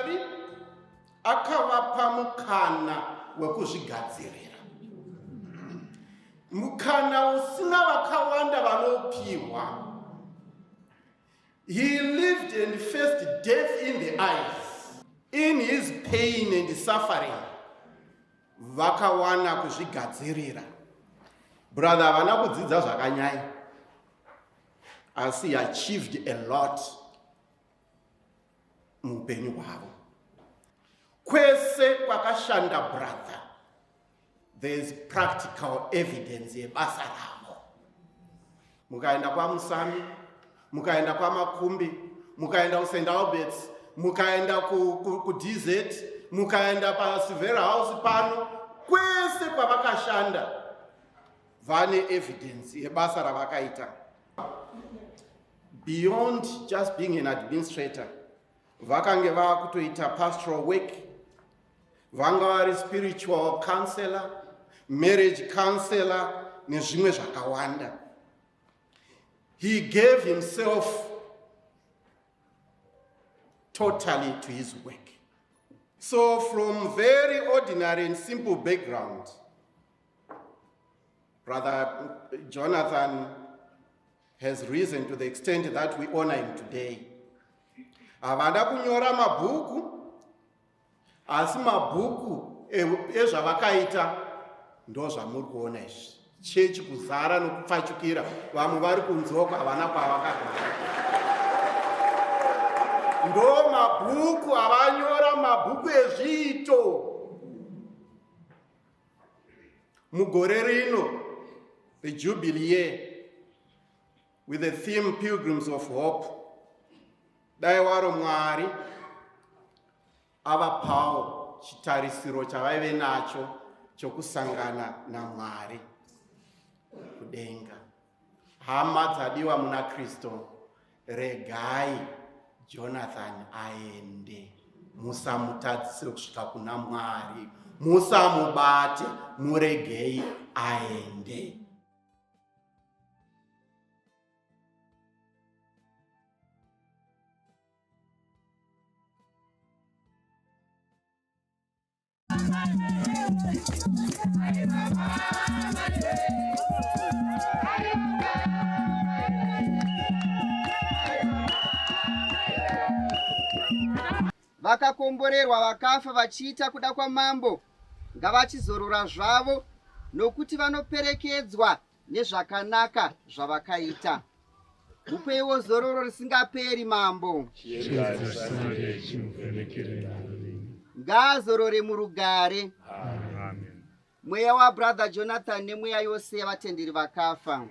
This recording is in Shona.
akadini? Akavapa mukana wekuzvigadzirira, mukana usina vakawanda vanopiwa. He lived and faced death in the eyes. In his pain and suffering, vakawana kuzvigadzirira. Brother, havana kudzidza zvakanyanya, asi he achieved a lot muupenyu hwavo. Kwese kwakashanda brother, there is practical evidence yebasa ravo. Mukaenda kwaMusami, mukaenda kwaMakumbi, mukaenda kuSt. Albert's, mukaenda kuDZ, mukaenda paSilvera House pano, kwese kwavakashanda vane evidence yebasa ravakaita. Beyond just being an administrator, vakange vakutoita pastoral work, vanga vari spiritual counselor, marriage counselor, nezvimwe zvakawanda. He gave himself totally to his work. So from very ordinary and simple background, Brother Jonathan has risen to the extent that we honor him today. Havana kunyora mabhuku, asi mabhuku ezvavakaita ndozvamuri kuona izvi. Chechi kuzara nokupfachukira, vamwe vari kunzoka havana kwavakagara. Ndo mabhuku avanyora, mabhuku ezviito. Mugore rino, the Jubilee year, with the theme Pilgrims of Hope, dai waro Mwari avapawo chitarisiro chavaive nacho chokusangana naMwari kudenga. Hama dzadiwa muna Kristo, regai Jonathan aende, musamutadzisire kusvika kuna Mwari, musamubate, muregei aende. Vakakomborerwa vakafa vachiita kuda kwamambo ngavachizorora zvavo, nokuti vanoperekedzwa nezvakanaka zvavakaita. Mupewo zororo risingaperi mambo. Ngaazorore murugare. Mweya waBrother Jonathan nemweya yose yavatenderi vakafa.